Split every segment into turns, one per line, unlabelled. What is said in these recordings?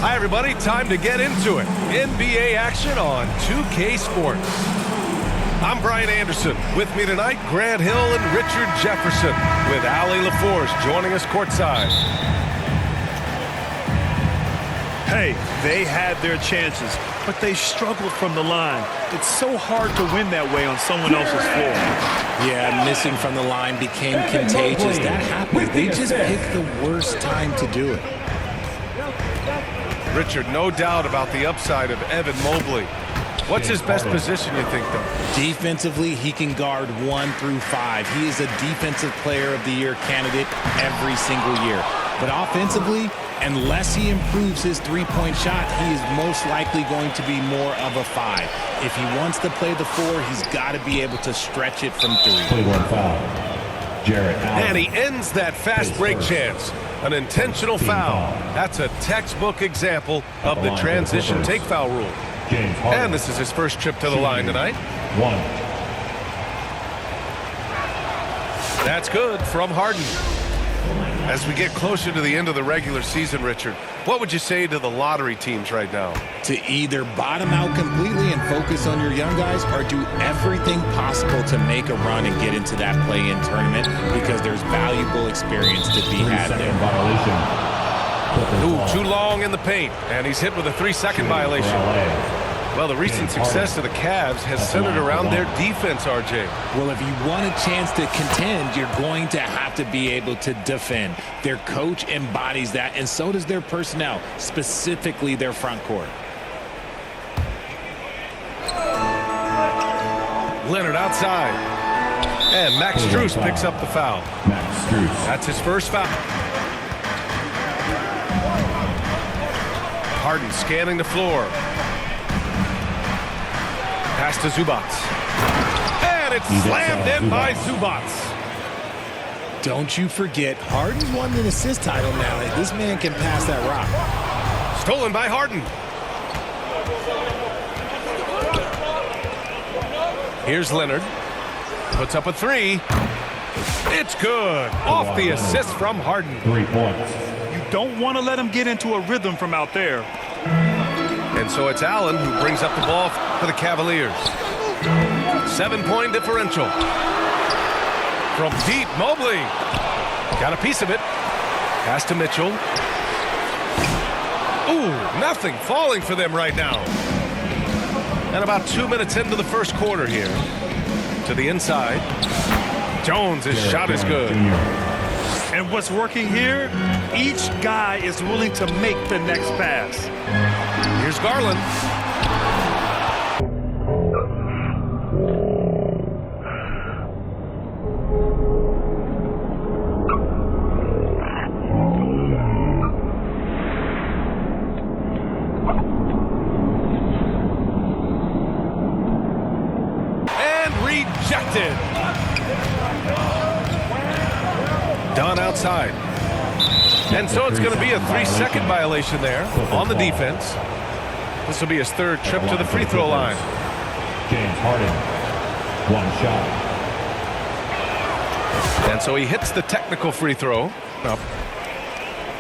Hi, everybody. Time to get into it. NBA action on 2K Sports. I'm Brian Anderson. With me tonight, Grant Hill and Richard Jefferson, with Allie LaForce joining us courtside.
Hey, they had their chances, but they struggled from the line. It's so hard to win that way on someone else's floor.
Yeah, missing from the line became contagious. That happens. They just picked the worst time to do it.
Richard, no doubt about the upside of Evan Mobley. What's his best position, you think, though?
Defensively, he can guard 1 through 5. He is a Defensive Player of the Year candidate every single year. But offensively, unless he improves his three-point shot, he is most likely going to be more of a 5. If he wants to play the 4, he's got to be able to stretch it from 3.
Play one foul. Jarrett Allen.
And he ends that fast break chance. An intentional foul. That's a textbook example of the transition take foul rule. And this is his first trip to the line tonight.
1.
That's good from Harden. As we get closer to the end of the regular season, Richard, what would you say to the lottery teams right now?
To either bottom out completely and focus on your young guys, or do everything possible to make a run and get into that play-in tournament, because there's valuable experience to be had there.
Ooh, too long in the paint, and he's hit with a 3-second violation. Well, the recent success of the Cavs has centered around their defense, RJ.
Well, if you want a chance to contend, you're going to have to be able to defend. Their coach embodies that, and so does their personnel, specifically their front court.
Leonard outside. And Max Strus picks up the foul. That's his first foul. Harden scanning the floor. Pass to Zubac. And it's slammed in by Zubac.
Don't you forget, Harden's won an assist title now. This man can pass that rock.
Stolen by Harden. Here's Leonard. Puts up a 3. It's good. Off the assist from Harden.
3 points.
You don't want to let him get into a rhythm from out there.
And so it's Allen who brings up the ball for the Cavaliers. 7-point differential. From deep, Mobley. Got a piece of it. Pass to Mitchell. Ooh, nothing falling for them right now. And about 2 minutes into the first quarter here. To the inside. Jones, his shot is good.
And what's working here, each guy is willing to make the next pass.
Here's Garland. And rejected. Done outside. And so it's going to be a 3-second violation there on the defense. This will be his third trip to the free throw line.
James Harden. 1 shot.
And so he hits the technical free throw.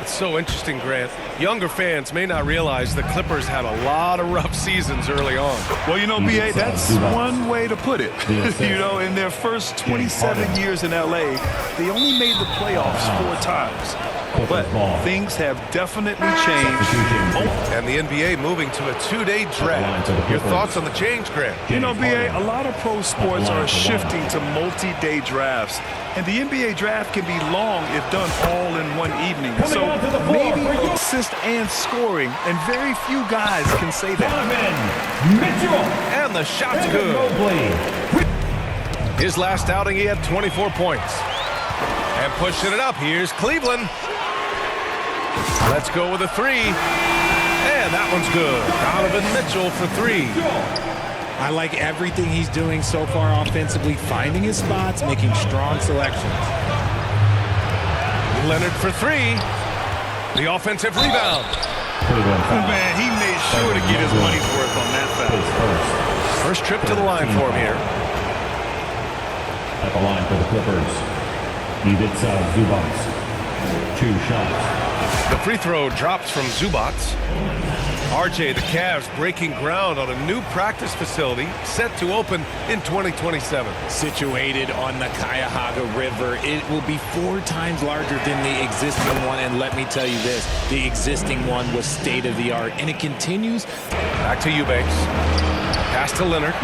It's so interesting, Grant. Younger fans may not realize the Clippers had a lot of rough seasons early on.
Well, you know, B.A., that's one way to put it. You know, in their first 27 years in L.A., they only made the playoffs 4 times. But things have definitely changed.
And the NBA moving to a 2-day draft. Your thoughts on the change, Grant?
You know, B.A., a lot of pro sports are shifting to multi-day drafts. And the NBA draft can be long if done all in one evening. So maybe assist and scoring, and very few guys can say that.
And the shot's good. His last outing, he had 24 points. And pushing it up, here's Cleveland. Let's go with a 3. And that one's good. Donovan Mitchell for 3.
I like everything he's doing so far offensively, finding his spots, making strong selections.
Leonard for 3. The offensive rebound.
Man, he made sure to get his money's worth on that foul.
First trip to the line for him here.
At the line for the Clippers, Ivica Zubac. 2 shots.
The free throw drops from Zubac. RJ, the Cavs breaking ground on a new practice facility set to open in 2027.
Situated on the Cuyahoga River, it will be 4 times larger than the existing one. And let me tell you this, the existing one was state-of-the-art, and it continues.
Back to Eubanks. Pass to Leonard.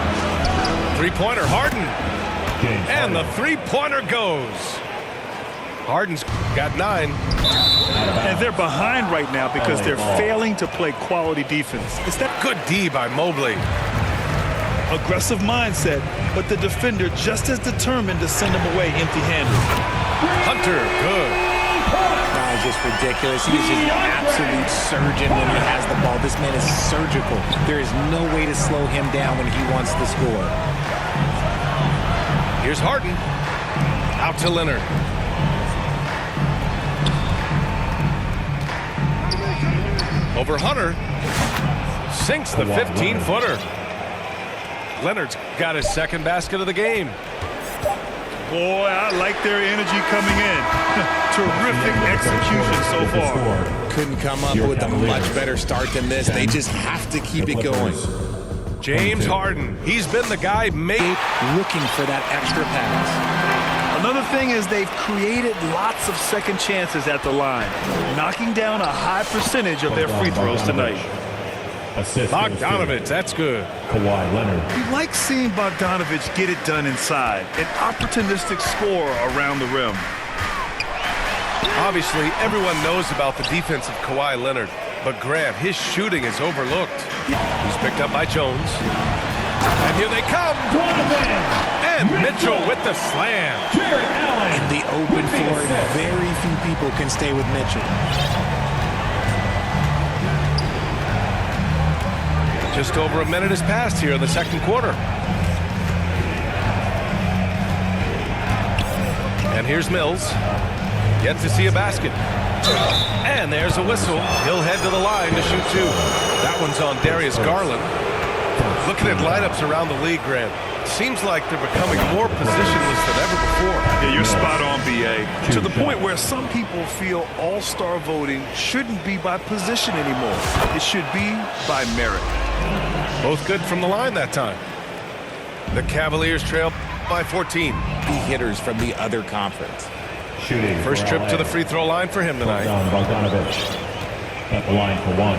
Three-pointer, Harden. And the three-pointer goes. Harden's got 9.
And they're behind right now because they're failing to play quality defense. It's that
Good D by Mobley.
aggressive mindset, but the defender just as determined to send him away empty-handed.
Hunter, good.
That is just ridiculous. He is just an absolute surgeon when he has the ball. This man is surgical. There is no way to slow him down when he wants to score.
Here's Harden. Out to Leonard. Over Hunter. Sinks the 15-footer. Leonard's got his second basket of the game.
Boy, I like their energy coming in. Terrific execution so far.
Couldn't come up with a much better start than this. They just have to keep it going.
James Harden. He's been the guy
Looking for that extra pass.
Another thing is they've created lots of second chances at the line, knocking down a high percentage of their free throws tonight.
Bogdanovich, that's good.
Kawhi Leonard.
We like seeing Bogdanovich get it done inside, an opportunistic scorer around the rim.
Obviously, everyone knows about the defense of Kawhi Leonard, but Grant, his shooting is overlooked. He's picked up by Jones. And here they come. And Mitchell with the slam.
In the open floor, very few people can stay with Mitchell.
Just over a minute has passed here in the second quarter. And here's Mills. Yet to see a basket. And there's a whistle. He'll head to the line to shoot 2. That one's on Darius Garland. Looking at lineups around the league, Grant, seems like they're becoming more positionless than ever before.
Yeah, you're spot on, B.A. To the point where some people feel all-star voting shouldn't be by position anymore. It should be by merit.
Both good from the line that time. The Cavaliers trail by 14.
Hitters from the other conference.
Shooting.
First trip to the free throw line for him tonight.
Bogdanovich at the line for 1.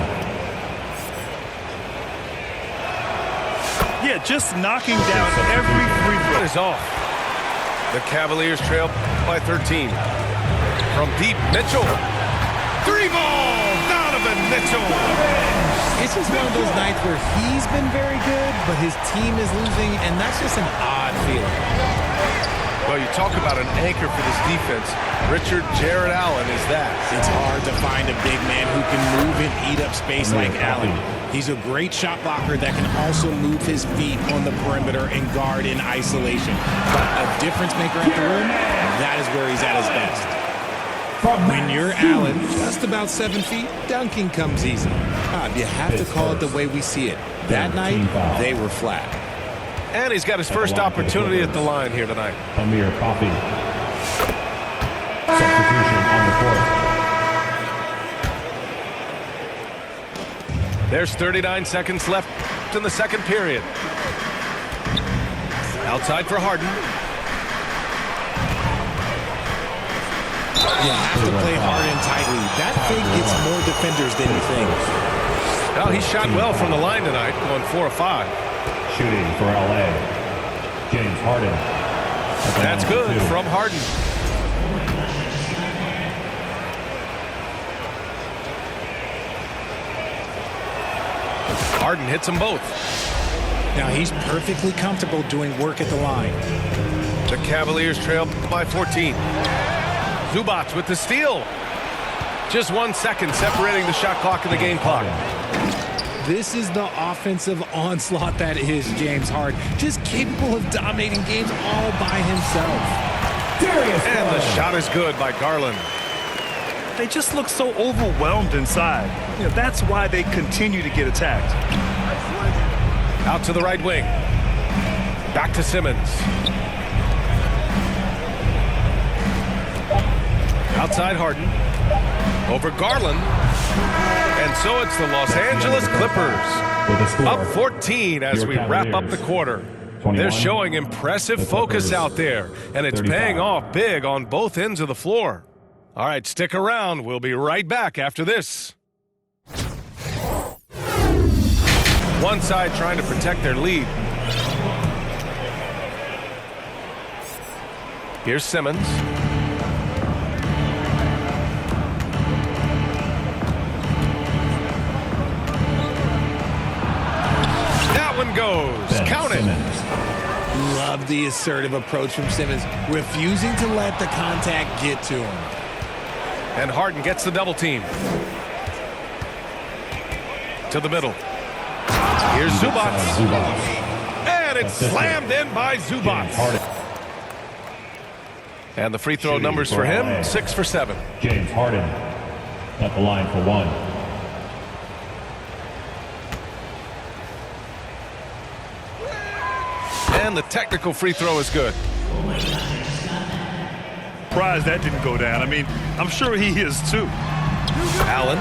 Yeah, just knocking down every free throw.
Is off. The Cavaliers trail by 13. From deep, Mitchell. 3 ball, Donovan Mitchell.
This is one of those nights where he's been very good, but his team is losing, and that's just an odd feeling.
Well, you talk about an anchor for this defense. Richard Jared Allen is that.
It's hard to find a big man who can move and eat up space like Allen. He's a great shot blocker that can also move his feet on the perimeter and guard in isolation. But a difference maker at the rim, that is where he's at his best. When you're Allen, just about 7 feet, dunking comes easy. You have to call it the way we see it. That night, they were flat.
And he's got his first opportunity at the line here tonight.
Amir Coffey. Substitution on the court.
There's 39 seconds left in the second period. Outside for Harden.
You have to play hard and tightly. That fake gets more defenders than you think.
Well, he shot well from the line tonight, going 4 of 5.
Shooting for LA. James Harden.
That's good from Harden. Harden hits them both.
Now he's perfectly comfortable doing work at the line.
The Cavaliers trail by 14. Zubac with the steal. Just 1 second separating the shot clock and the game clock.
This is the offensive onslaught that is James Harden. Just capable of dominating games all by himself.
And the shot is good by Garland.
They just look so overwhelmed inside. You know, that's why they continue to get attacked.
Out to the right wing. Back to Simmons. Outside Harden. over Garland. And so it's the Los Angeles Clippers up 14 as we wrap up the quarter. They're showing impressive focus out there, and it's paying off big on both ends of the floor. All right, stick around. We'll be right back after this. One side trying to protect their lead. Here's Simmons. That one goes. Count it.
Love the assertive approach from Simmons, refusing to let the contact get to him.
And Harden gets the double team. To the middle. Here's Zubac. And it's slammed in by Zubac. And the free throw numbers for him, 6 for 7.
James Harden at the line for 1.
And the technical free throw is good.
Surprised that didn't go down. I mean, I'm sure he is too.
Allen.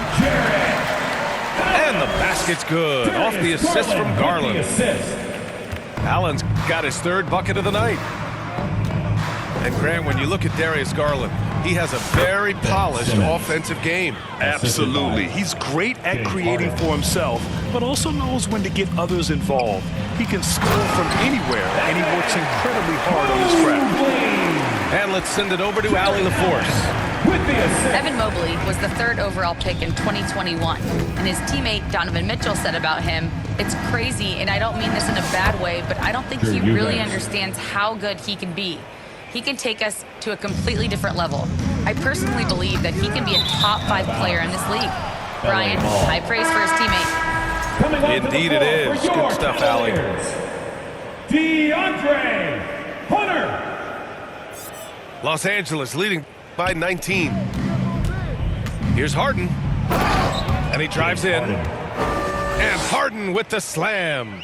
And the basket's good. Off the assist from Garland. Allen's got his 3rd bucket of the night. And Grant, when you look at Darius Garland, he has a very polished offensive game.
Absolutely. He's great at creating for himself, but also knows when to get others involved. He can score from anywhere, and he works incredibly hard on his craft.
And let's send it over to Allie LaForce.
Evan Mobley was the 3rd overall pick in 2021, and his teammate Donovan Mitchell said about him, "It's crazy, and I don't mean this in a bad way, but I don't think he really understands how good he can be. He can take us to a completely different level. I personally believe that he can be a top 5 player in this league." Brian, high praise for his teammate.
Indeed it is. Good stuff, Allie.
DeAndre Hunter.
Los Angeles leading by 19. Here's Harden. And he drives in. And Harden with the slam.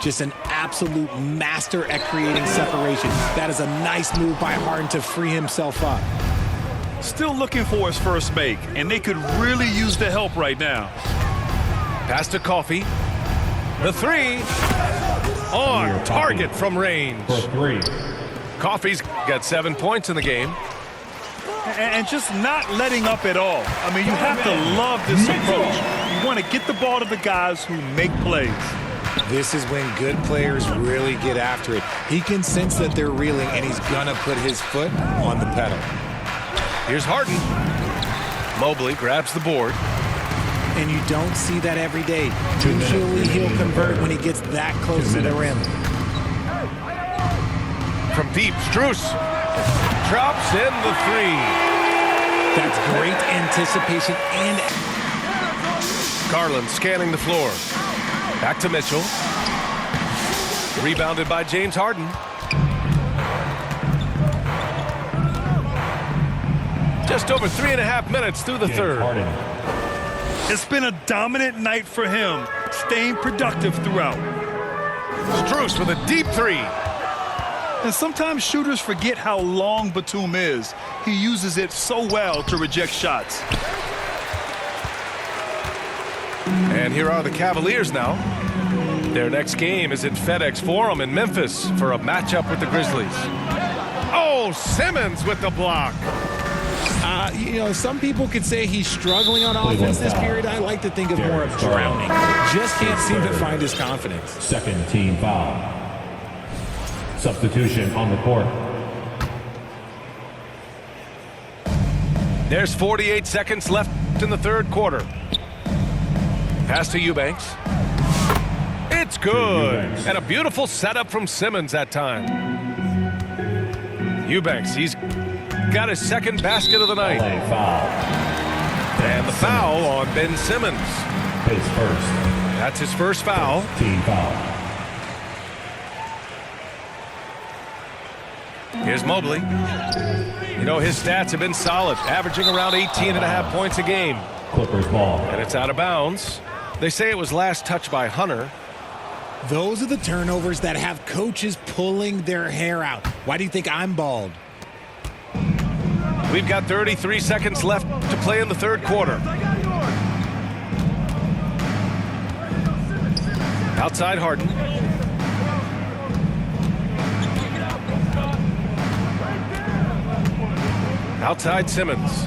Just an absolute master at creating separation. That is a nice move by Harden to free himself up.
Still looking for his first make, and they could really use the help right now.
Pass to Coffey. The 3 on target from range.
For 3.
Coffey's got 7 points in the game.
And just not letting up at all. I mean, you have to love this approach. You want to get the ball to the guys who make plays.
This is when good players really get after it. He can sense that they're reeling, and he's going to put his foot on the pedal.
Here's Harden. Mobley grabs the board.
And you don't see that every day. Usually he'll convert when he gets that close to the rim.
From deep, Strus drops in the 3.
That's great anticipation and...
Garland scanning the floor. Back to Mitchell. Rebounded by James Harden. Just over 3.5 minutes through the 3rd.
It's been a dominant night for him, staying productive throughout.
Strus with a deep 3.
And sometimes shooters forget how long Batum is. He uses it so well to reject shots.
And here are the Cavaliers now. Their next game is at FedEx Forum in Memphis for a matchup with the Grizzlies. Oh, Simmons with the block.
You know, some people could say he's struggling on offense this period. I like to think of more of drowning. Just can't seem to find his confidence.
2nd team foul. Substitution on the court.
There's 48 seconds left in the 3rd quarter. Pass to Eubanks. It's good. And a beautiful setup from Simmons that time. Eubanks, he's got his 2nd basket of the night. And the foul on Ben Simmons.
His first.
That's his first foul.
Team foul.
Here's Mobley. You know, his stats have been solid, averaging around 18.5 points a game.
Clippers ball.
And it's out of bounds. They say it was last touched by Hunter.
Those are the turnovers that have coaches pulling their hair out. Why do you think I'm bald?
We've got 33 seconds left to play in the third quarter. Outside Harden. Outside Simmons.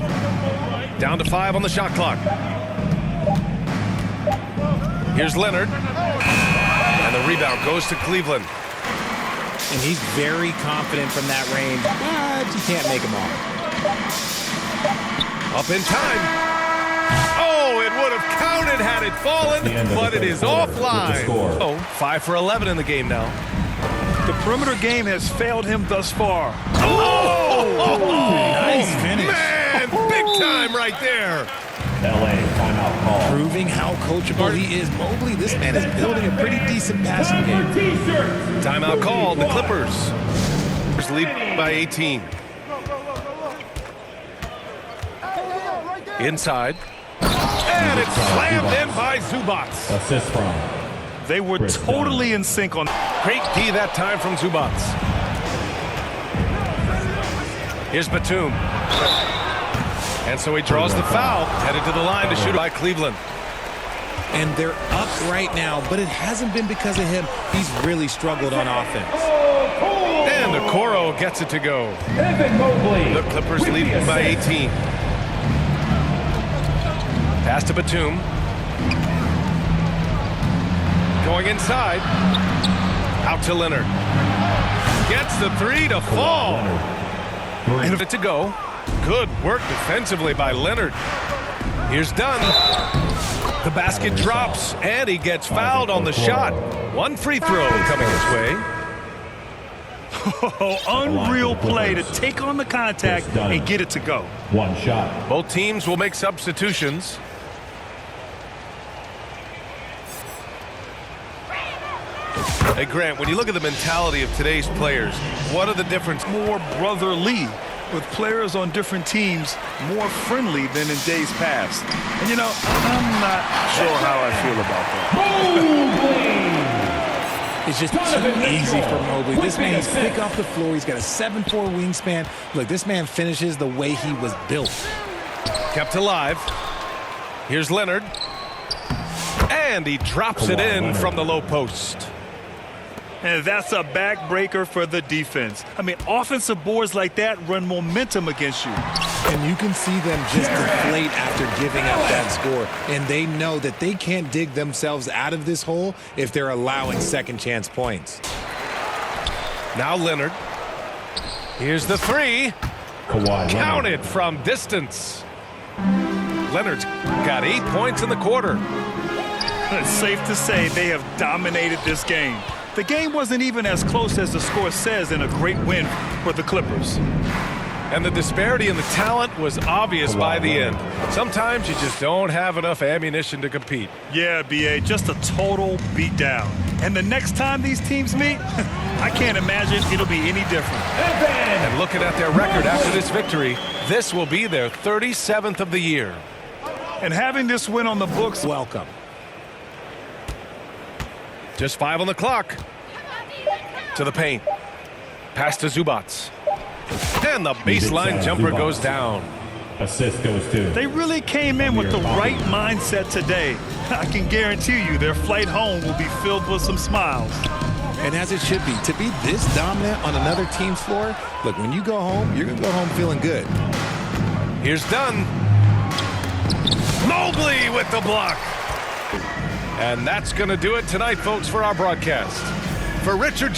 Down to 5 on the shot clock. Here's Leonard. And the rebound goes to Cleveland.
And he's very confident from that range, but you can't make him all.
Up in time. Oh, it would have counted had it fallen, but it is offline. Oh, 5 for 11 in the game now.
The perimeter game has failed him thus far.
Nice finish.
Man, big time right there.
LA timeout call.
Proving how coachable he is. Mobley, this man is building a pretty decent passing game.
Timeout called. The Clippers lead by 18. Inside. And it's slammed in by Zubac.
Assist from.
They were totally in sync on.
Great D that time from Zubac. Here's Batum. And so he draws the foul, headed to the line to shoot by Cleveland.
And they're up right now, but it hasn't been because of him. He's really struggled on offense.
And Okoro gets it to go. The Clippers lead by 18. Pass to Batum. Going inside. Out to Leonard. Gets the 3 to fall. And it to go. Good work defensively by Leonard. Here's Dunn. The basket drops, and he gets fouled on the shot. One free throw coming his way.
Oh, unreal play to take on the contact and get it to go.
One shot.
Both teams will make substitutions. Hey, Grant, when you look at the mentality of today's players, what are the differences?
More brotherly, with players on different teams more friendly than in days past. And, you know, I'm not sure how I feel about that.
It's just too easy for Mobley. This man's quick off the floor. He's got a 7'4" wingspan. Look, this man finishes the way he was built.
Kept alive. Here's Leonard. And he drops it in from the low post.
And that's a backbreaker for the defense. I mean, offensive boards like that run momentum against you.
And you can see them just deflate after giving up that score. And they know that they can't dig themselves out of this hole if they're allowing second chance points.
Now Leonard. Here's the 3. Counted from distance. Leonard's got 8 points in the quarter.
It's safe to say they have dominated this game. The game wasn't even as close as the score says in a great win for the Clippers.
And the disparity in the talent was obvious by the end. Sometimes you just don't have enough ammunition to compete.
Yeah, B.A., just a total beatdown. And the next time these teams meet, I can't imagine it'll be any different.
And looking at their record after this victory, this will be their 37th of the year.
And having this win on the books,
Welcome.
Just 5 on the clock. To the paint. Pass to Zubac. And the baseline jumper goes down.
Assist goes to.
they really came in with the right mindset today. I can guarantee you their flight home will be filled with some smiles.
And as it should be, to be this dominant on another team's floor, look, when you go home, you're going to go home feeling good.
Here's Dunn. Mobley with the block. And that's going to do it tonight, folks, for our broadcast. For Richard